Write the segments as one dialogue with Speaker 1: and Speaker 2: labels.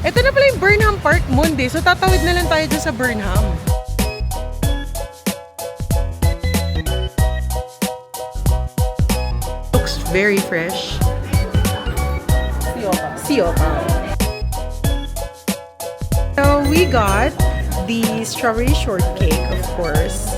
Speaker 1: Ito na pala yung Burnham Park Monday. So, tatawid na lang tayo dyan sa Burnham. Looks very fresh. Siopa. So, we got the strawberry shortcake, of course.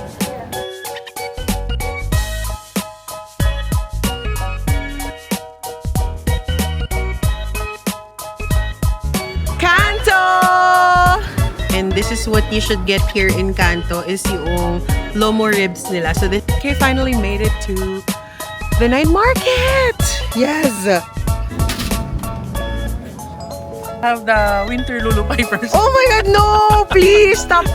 Speaker 1: And this is what you should get here in Kanto is yung lomo ribs nila. So okay, finally made it to the night market. Yes.
Speaker 2: Have the winter lulupay first.
Speaker 1: Oh my God, no! Please stop.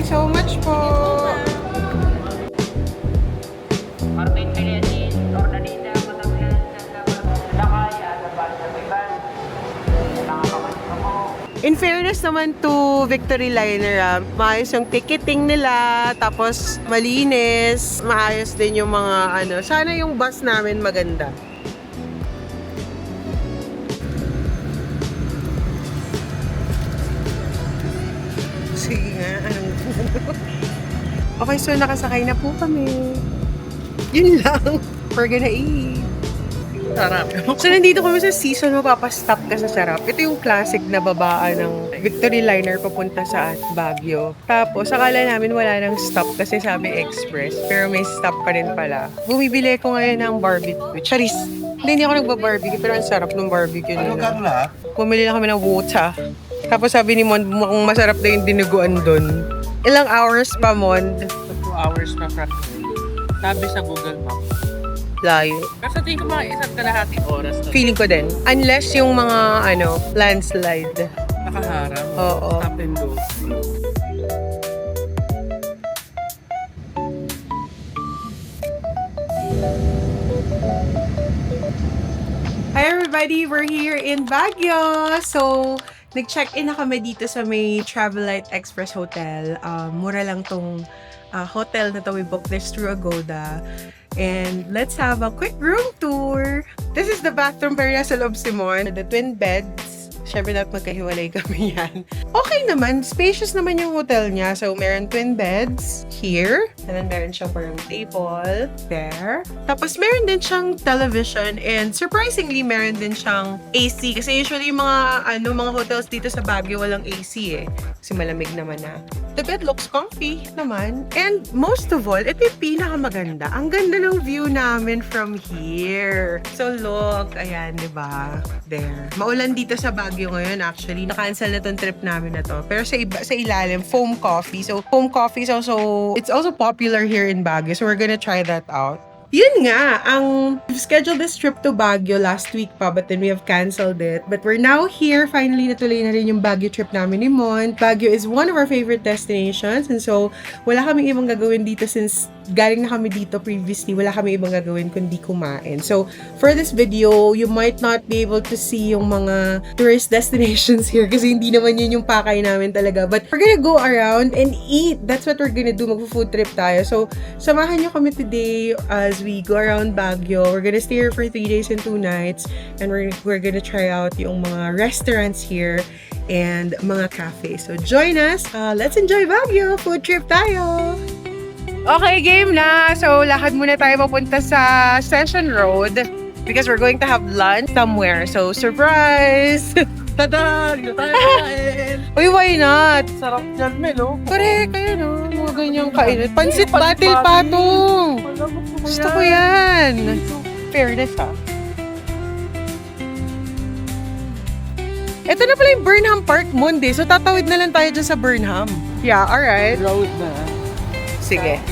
Speaker 1: So much po. In fairness naman to Victory Liner, maayos yung ticketing nila, tapos malinis, maayos din yung mga ano. Sana yung bus namin maganda. Sige nga, okay, so nakasakay na po kami. Yun lang. We're gonna eat.
Speaker 2: Sarap.
Speaker 1: So, nandito kami sa season, mapapastop ka sa sarap. Ito yung classic na babaan ng Victory Liner papunta sa Baguio. Tapos, akala namin wala nang stop kasi sabi express. Pero may stop pa rin pala. Bumibili ko ngayon ng barbecue. Charis. Hindi ako nagba-barbecue, pero ang sarap ng barbecue nila.
Speaker 2: Carla?
Speaker 1: Bumili lang kami ng wucha. Tapos sabi ni Mond, mukhang masarap na yung dinuguan doon. Ilang hours pa, Mond?
Speaker 2: 2 hours na practically. Sabi sa Google Maps.
Speaker 1: Layo.
Speaker 2: Kasi tingin ko mga isa't kalahating oras na
Speaker 1: Feeling ko din. Unless yung mga, landslide.
Speaker 2: nakaharap.
Speaker 1: Oo.
Speaker 2: Stop and go.
Speaker 1: Hi everybody! We're here in Baguio! So, nag-check-in na kami dito sa may Travelite Express Hotel. Mura lang tong hotel na to. We booked this through Agoda. And let's have a quick room tour. This is the bathroom area sa loob, Simon. The twin beds. Siyempre dapat magkahiwalay kami yan. Okay naman. Spacious naman yung hotel niya. So, meron twin beds here. And then meron siyang parang table there. Tapos, meron din siyang television. And surprisingly, meron din siyang AC. Kasi usually yung mga hotels dito sa Baguio walang AC eh. Kasi malamig naman na. The bed looks comfy naman. And most of all, ito yung pinakamaganda. Ang ganda ng view namin from here. So look, ayan, di ba? There. Maulan dito sa Baguio ngayon actually. Na-cancel na tong trip namin na to. Pero sa ilalim, foam coffee. So foam coffee is it's also popular here in Baguio. So we're gonna try that out. Yun nga, we've scheduled this trip to Baguio last week pa, but then we have canceled it. But we're now here. Finally, natuloy na rin yung Baguio trip namin ni Mon. Baguio is one of our favorite destinations. And so, wala kaming ibang gagawin dito since galing na kami dito previously. Wala kaming ibang gagawin kundi kumain. So, for this video, you might not be able to see yung mga tourist destinations here kasi hindi naman yun yung pakay namin talaga. But we're gonna go around and eat. That's what we're gonna do. Mag-food trip tayo. So, samahan nyo kami today as we go around Baguio. We're gonna stay here for 3 days and 2 nights. And we're gonna try out yung mga restaurants here and mga cafes. So, join us. Let's enjoy Baguio. Food trip tayo. Okay, game na. So, lakad muna tayo papunta sa Extension Road because we're going to have lunch somewhere. So, surprise!
Speaker 2: Tada! Dito tayo kain!
Speaker 1: Uy, why not?
Speaker 2: Sarap dyan, Melo.
Speaker 1: Correct, kaya no. Mga ganyang kainit. Pansit batil patong. Gusto ko yan. Fairness, ha? Ito na pala yung Burnham Park Monday. So, tatawid na lang tayo dyan sa Burnham. Yeah, alright.
Speaker 2: Road na.
Speaker 1: Sige.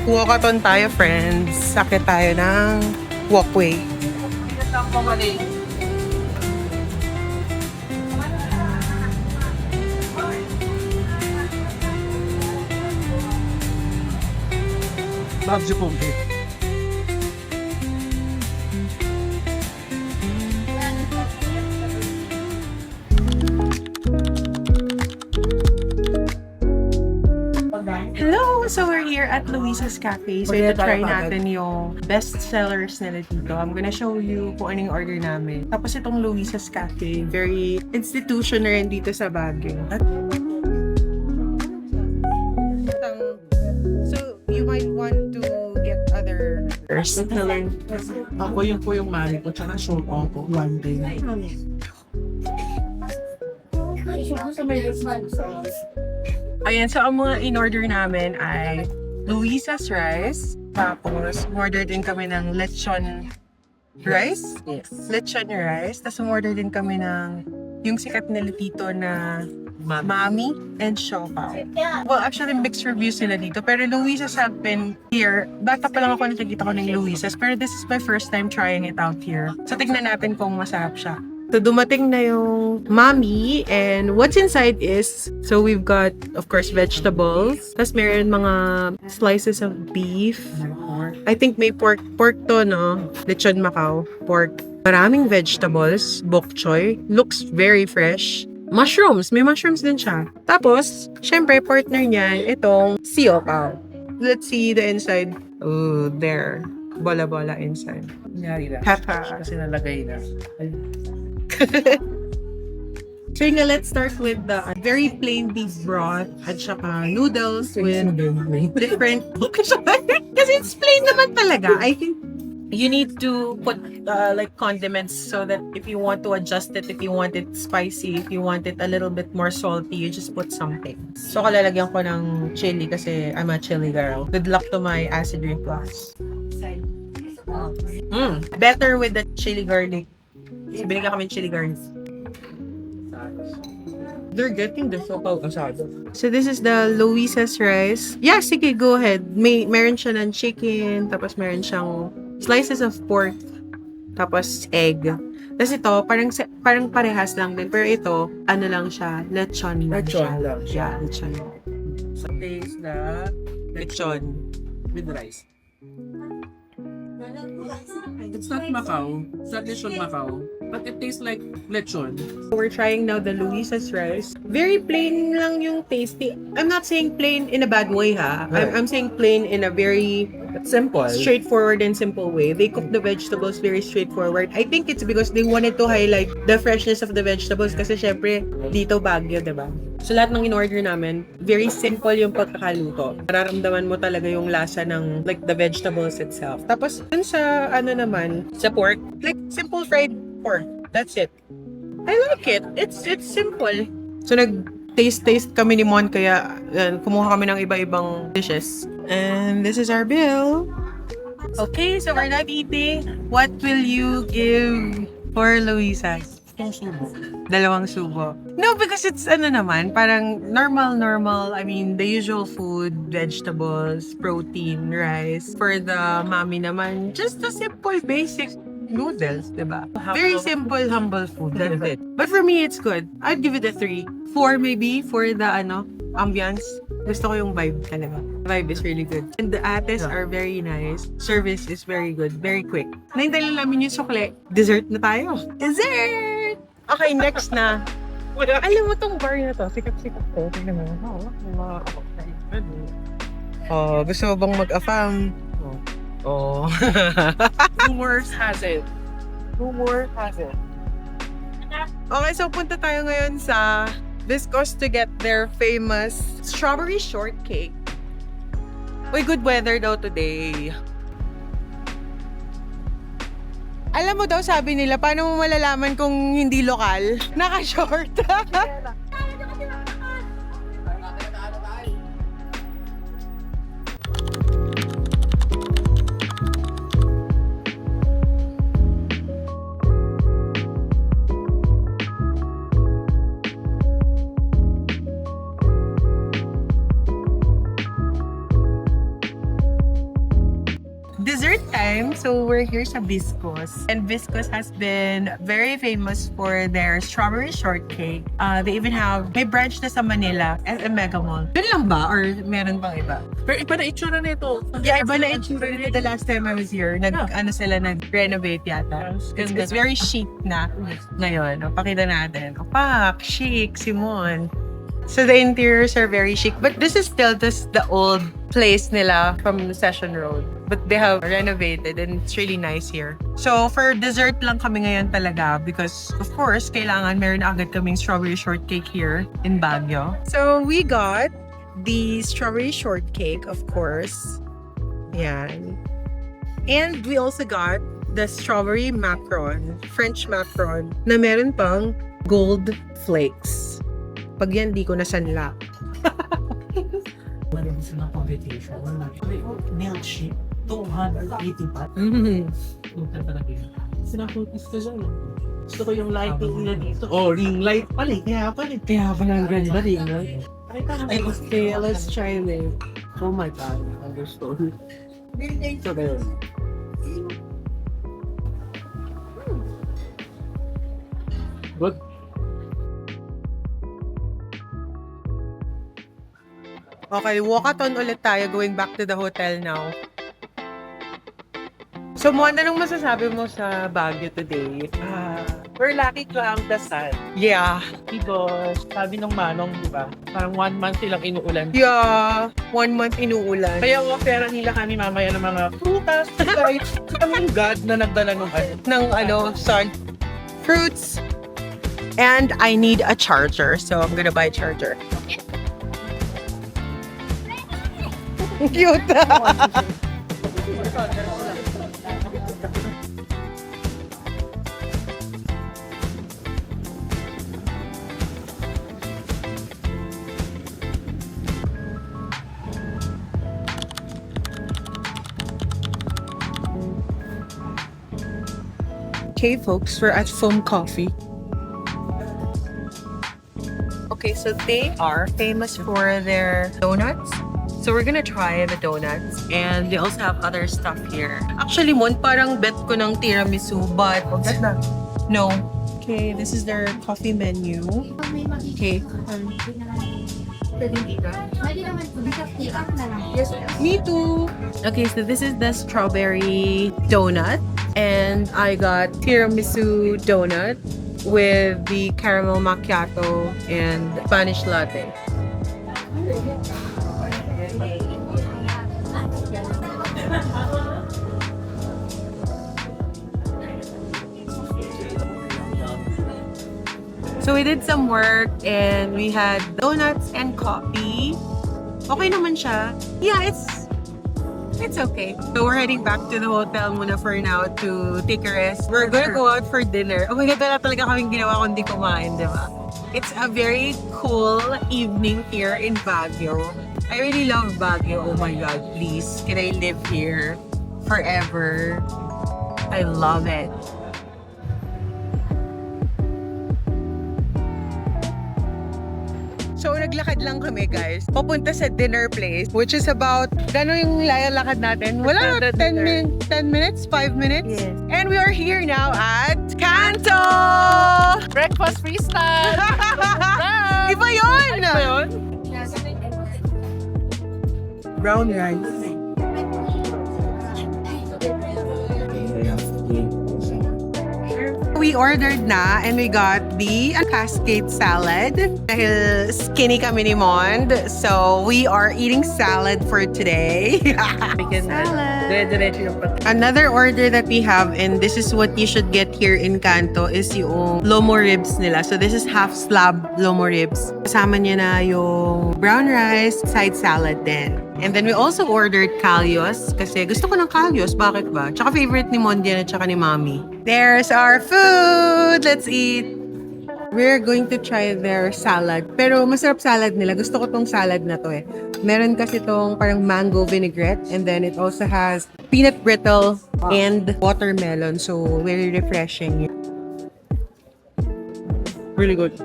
Speaker 1: Walkathon tayo, friends. Sakit tayo ng walkway.
Speaker 2: Baguio Pompe.
Speaker 1: at Luisa's Cafe. So, ito try natin yung best sellers nila dito. I'm gonna show you kung ano yung order namin. Tapos itong Luisa's Cafe, very institution na rin dito sa Baguio. So, you might want to get other first.
Speaker 3: Ako yung po yung mali ko, tsaka show ko one day.
Speaker 1: Ayan, so ang mga in-order namin ay Luisa's rice. Tapos, order din kami ng lechon rice.
Speaker 2: Yes.
Speaker 1: Lechon rice. Tapos, order din kami ng yung sikat nila dito na Mami and Siopaw. Well, actually, mixed reviews sila dito. Pero Luisa's have been here. Bata pa lang ako nakikita ko ng Luisa's. Pero this is my first time trying it out here. So, tignan natin kung masarap siya. So, dumating na yung Mami, and what's inside is, so we've got, of course, vegetables. Tapos meron mga slices of beef. I think may pork to, no? Lechon Macau, pork. Maraming vegetables, bok choy. Looks very fresh. Mushrooms, may mushrooms din siya. Tapos, syempre, partner niyan, itong siopaw. Let's see the inside. Oh, there. Bola-bola inside.
Speaker 2: Nangyari na.
Speaker 1: Pepper.
Speaker 2: Kasi nalagay na.
Speaker 1: So yun nga, let's start with the very plain beef broth at saka noodles with different kasi it's plain naman talaga. I think you need to put like condiments so that if you want to adjust it, if you want it spicy, if you want it a little bit more salty, you just put something. So kalalagyan ko ng chili kasi I'm a chili girl. Good luck to my acid reflux. Better with the chili garlic. So, binigyan kami ng chili garlic.
Speaker 2: They're getting the sopaw asado.
Speaker 1: So this is the Luisa's rice. Yeah, sige, go ahead. Meron siya ng chicken, tapos meron siyang slices of pork, tapos egg. Tapos ito, parang parehas lang din. Pero ito, ano lang siya, lechon lang siya.
Speaker 2: Lechon lang siya.
Speaker 1: Yeah, lechon.
Speaker 2: So, taste the
Speaker 1: Lechon.
Speaker 2: with rice.
Speaker 3: It's not Macau. It's not lechon Macau. But it tastes like lechon.
Speaker 1: We're trying now the Luisa's rice. Very plain lang yung tasty. I'm not saying plain in a bad way, ha?
Speaker 2: Right.
Speaker 1: I'm saying plain in a very
Speaker 2: Simple.
Speaker 1: straightforward and simple way. They cook the vegetables very straightforward. I think it's because they wanted to highlight the freshness of the vegetables kasi syempre dito Baguio, diba? So lahat ng in-order namin, very simple yung pagkakaluto. Nararamdaman mo talaga yung lasa ng like the vegetables itself. Tapos dun sa ano naman, sa pork, like simple fried pork. That's it. I like it. It's simple. So nag-taste kami ni Mon kaya kumuha kami ng iba-ibang dishes. And this is our bill. Okay, so we're not eating. What will you give for Luisa's? Dalawang subo. No, because it's ano naman, parang normal. I mean, the usual food, vegetables, protein, rice. For the Mami naman, just a simple, basic noodles, diba? Very simple, humble food. That's it. But for me, it's good. I'd give it a 3. 4 maybe for the ambience. Gusto ko yung vibe talaga. Vibe is really good. And the ates are very nice. Service is very good. Very quick. Nahintay lang namin yung sukle. Dessert na tayo. Dessert! Okay, next na. Alam mo tong bar na to. Sikat-sikat to. Tingnan mo. Oh, gusto mo bang mag-afam? Oh.
Speaker 3: Rumors has it.
Speaker 1: Okay, so punta tayo ngayon sa Viscos to get their famous strawberry shortcake. Uy, good weather daw today. Alam mo daw, sabi nila, paano mo malalaman kung hindi lokal? Naka-short. Dessert time. So we're here sa Viscos. And Viscos has been very famous for their strawberry shortcake. They even have, may branch na sa Manila at Mega Mall. Yun lang ba? Or meron bang iba?
Speaker 3: Pero iba na itsura nito.
Speaker 1: Yeah, iba na itsura nito the last time I was here. Nag-renovate yata. Because it's very chic na ngayon. O, pakita natin. Opak, chic, Simon. So the interiors are very chic. But this is still just the old place nila from Session Road. But they have renovated and it's really nice here. So for dessert lang kami ngayon talaga because of course, kailangan meron agad kaming strawberry shortcake here in Baguio. So we got the strawberry shortcake, of course. Yan. And we also got the strawberry macaron, French macaron, na meron pang gold flakes. Pag yan, di ko nasanla.
Speaker 3: Wala din sa competition. Milkshake, 280 pa. Punta talaga yun. Sinakutis ko siya, no? Gusto ko yung lighting nila dito. Oh, ring light pala eh. Kaya pala ang ganda ring light. Ay, okay, let's try this. Oh my God, understood. So, ganun. Good.
Speaker 1: Okay, walkathon ulit tayo going back to the hotel now. So, Mon, anong masasabi mo sa Baguio today?
Speaker 3: We're lucky to ang dasal.
Speaker 1: Yeah.
Speaker 3: Because, sabi ng manong, di ba? Parang 1 month silang inuulan.
Speaker 1: Yeah. 1 month inuulan.
Speaker 3: Kaya ofera nila kami mamaya ng mga prutas, kahit kaming God na nagdala ng
Speaker 1: sun, fruits, and I need a charger. So, I'm gonna buy a charger. Cute! Okay, folks, we're at Foam Coffee. Okay, so they are famous for their donuts. So we're gonna try the donuts. And they also have other stuff here. Actually, Mon, parang bet ko ng tiramisu, but no. Okay, this is their coffee menu. Okay. Me too. Okay, so this is the strawberry donut. And I got tiramisu donut with the caramel macchiato and Spanish latte. So we did some work and we had donuts and coffee. Okay naman siya. Yeah, it's okay. So we're heading back to the hotel muna for now to take a rest. We're gonna go out for dinner. Oh my God, wala talaga kaming ginawa kundi kumain, di ba? It's a very cool evening here in Baguio. I really love Baguio. Oh my God, please. Can I live here forever? I love it. So, naglakad lang kami, guys. Papunta sa dinner place, which is about, gano'n yung lalakad natin? Wala, 10 minutes, 5 minutes?
Speaker 3: Yes.
Speaker 1: And we are here now at Canto!
Speaker 3: Breakfast freestyle!
Speaker 1: Iba yun!
Speaker 3: Brown rice.
Speaker 1: We ordered na and we got the cascade salad. Dahil skinny kami ni Mond. So, we are eating salad for today. Another order that we have, and this is what you should get here in Canto, is yung lomo ribs nila. So, this is half slab lomo ribs. Kasama niya na yung brown rice, side salad din. And then we also ordered kalyos kasi gusto ko ng kalyos. Bakit ba? Tsaka favorite ni Mondian at tsaka ni Mami. There's our food! Let's eat! We're going to try their salad. Pero masarap salad nila. Gusto ko tong salad na to eh. Meron kasi tong parang mango vinaigrette and then it also has peanut brittle and watermelon. So, very refreshing. Really good.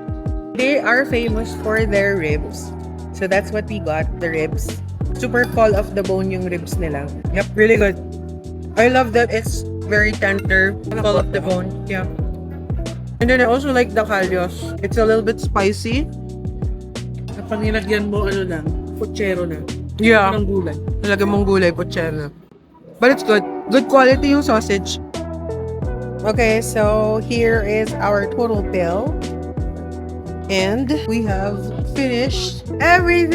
Speaker 1: They are famous for their ribs. So, that's what we got, the ribs. Super fall off the bone yung ribs nila. Yep, really good. I love that it's very tender, fall off the bone. Yeah. And then I also like the kalyos. It's a little bit spicy.
Speaker 3: Kapag nilagyan mo, puchero na.
Speaker 1: Yeah.
Speaker 3: Ng gulay.
Speaker 1: Nalagyan mong gulay, pochera. But it's good. Good quality yung sausage. Okay, so here is our total bill. And we have finished everything.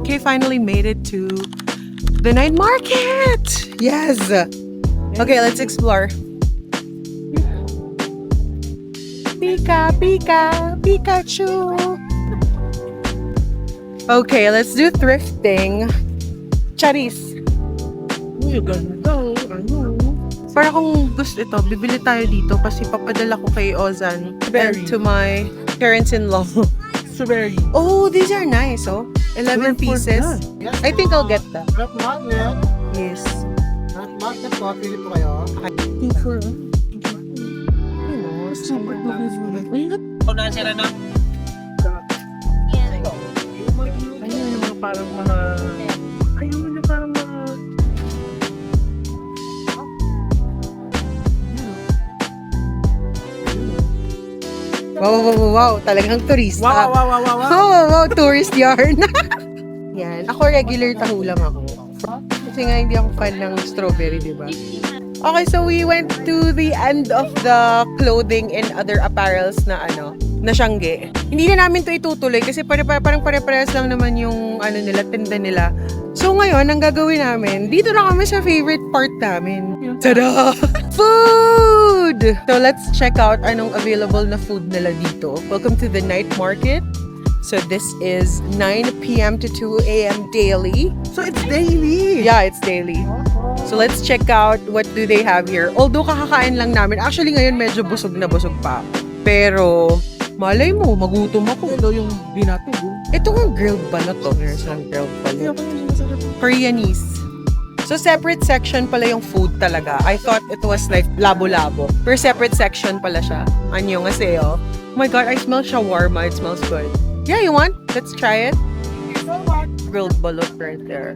Speaker 1: Okay, finally made it to the night market. Yes. Okay, let's explore. Pika, Pika, Pikachu. Okay, let's do thrifting. Charis.
Speaker 3: Uy, ganda. Ano?
Speaker 1: Para kung gusto ito, bibili tayo dito kasi papadala ko kay Ozan
Speaker 3: Very.
Speaker 1: and to my parents-in-law.
Speaker 3: Strawberry.
Speaker 1: Oh, these are nice, oh. 11 pieces.
Speaker 3: Yes,
Speaker 1: I think I'll get that.
Speaker 3: Red magnet.
Speaker 1: Yes.
Speaker 3: Red magnet po. Pili po kayo.
Speaker 1: Super
Speaker 2: Una sila na.
Speaker 3: Ayun yung mga parang mga... Ayun yung parang mga...
Speaker 1: Wow. Talagang turista.
Speaker 3: Wow.
Speaker 1: Wow, tourist yarn. Yan. Ako regular taho lang ako. Kasi nga hindi ako fan ng strawberry, di ba? Okay, so we went to the end of the clothing and other apparels na na Siyangge. Hindi na namin to itutuloy kasi parang pare-parehas lang naman yung nila, tinda nila. So ngayon, ang gagawin namin, dito na kami sa favorite part namin. Tada! Food! So let's check out anong available na food nila dito. Welcome to the night market. So this is 9 p.m. to 2 a.m. daily.
Speaker 3: So it's daily.
Speaker 1: Yeah, it's daily. So let's check out what do they have here. Although kakakain lang namin. Actually ngayon medyo busog na busog pa. Pero malay mo, magutom ako.
Speaker 3: Hello yung binatog.
Speaker 1: Ito nga grilled ba na to? Meron silang grilled pala. Koreanese. So separate section pala yung food talaga. I thought it was like labo-labo. Pero separate section pala siya. Anyo nga sa'yo. Oh my god, I smell shawarma. It smells good. Yeah, you want? Let's try it. Grilled balot right there.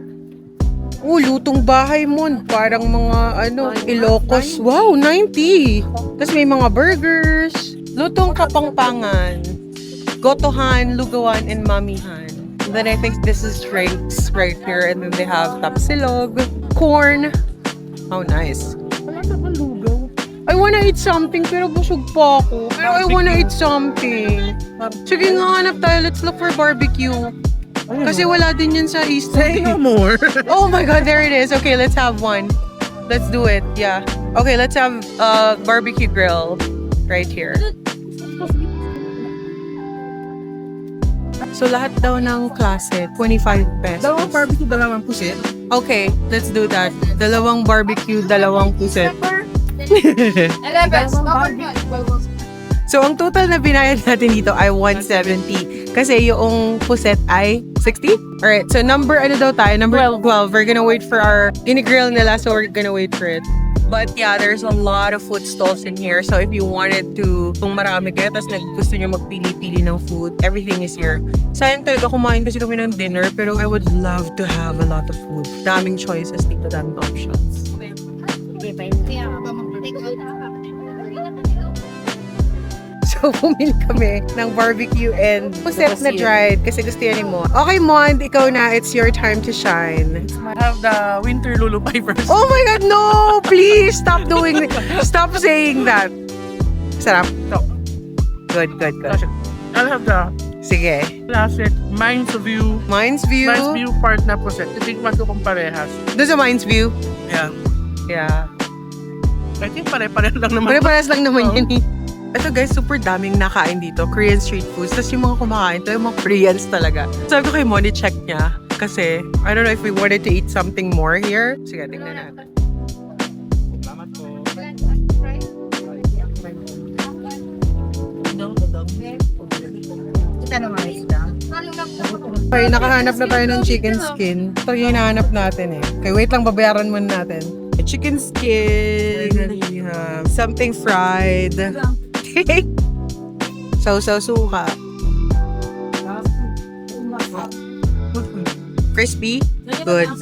Speaker 1: Oh, lutong bahay mo. Parang mga Ilocos. Wow, 90. Tapos may mga burgers. Lutong kapangpangan. Gotohan, lugawan, and mamihan. And then I think this is drinks right here. And then they have tapsilog, corn. Oh, nice.
Speaker 3: Wala na ba lugaw?
Speaker 1: I wanna eat something pero busog pa ako. Pero I wanna eat something. Sige nga, hanap tayo. Let's look for barbecue. Kasi wala din yan sa East.
Speaker 3: Say no more.
Speaker 1: Oh my god, there it is. Okay, let's have one. Let's do it. Yeah. Okay, let's have a barbecue grill right here. So lahat daw ng klase, 25 pesos.
Speaker 3: Dalawang barbecue, dalawang pusit.
Speaker 1: Okay, let's do that. Dalawang barbecue, dalawang puset. So, ang total na binayad natin dito ay 170. Kasi yung puset ay 60. Alright, so number tayo? Number 12. We're gonna wait for our grill nila, so we're gonna wait for it. But yeah, there's a lot of food stalls in here. So if you wanted to, kung marami kayo, tapos gusto nyo magpili-pili ng food, everything is here. Sayang talaga kumain kasi kami ng dinner, pero I would love to have a lot of food. Daming choices dito, daming options. So, bumili kami ng barbecue and puset na dried kasi gusto yan mo. Okay, Mond, ikaw na. It's your time to shine.
Speaker 3: I have the winter lulupay first.
Speaker 1: Oh my God, no! Please, stop doing Stop saying that. Sarap.
Speaker 3: So,
Speaker 1: Good.
Speaker 3: I'll have the
Speaker 1: Sige.
Speaker 3: classic Mines View.
Speaker 1: Mines View.
Speaker 3: Mines View part na puset. Titikman ko kung parehas.
Speaker 1: Doon sa Mines View.
Speaker 3: Yeah.
Speaker 1: Yeah.
Speaker 3: I think pare-pareho lang naman.
Speaker 1: Pare-pares lang naman
Speaker 3: Oo.
Speaker 1: yan eh. Ito guys, super daming nakain dito. Korean street foods. Tapos yung mga kumakain, ito yung mga Koreans talaga. Sabi ko kay Moni, check niya. Kasi, I don't know if we wanted to eat something more here. Sige, tingnan natin.
Speaker 3: Salamat po.
Speaker 1: Okay, nakahanap na tayo ng chicken skin. Ito yung hinahanap natin eh. Okay, wait lang, babayaran muna natin. Chicken skin. We have something fried. Sausaw suka. Crispy? Good.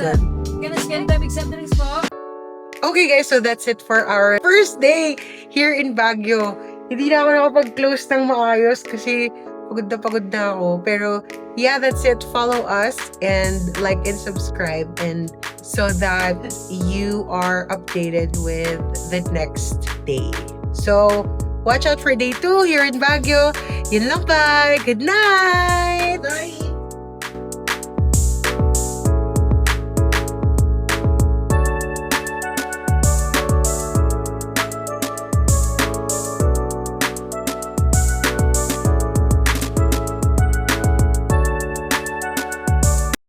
Speaker 1: Okay guys, so that's it for our first day here in Baguio. Hindi na ako nakapag-close ng maayos kasi pagod na ako. Pero yeah, that's it. Follow us and like and subscribe and so that you are updated with the next day. So watch out for day 2 here in Baguio. Yun lang, bye! Good night!
Speaker 3: Bye!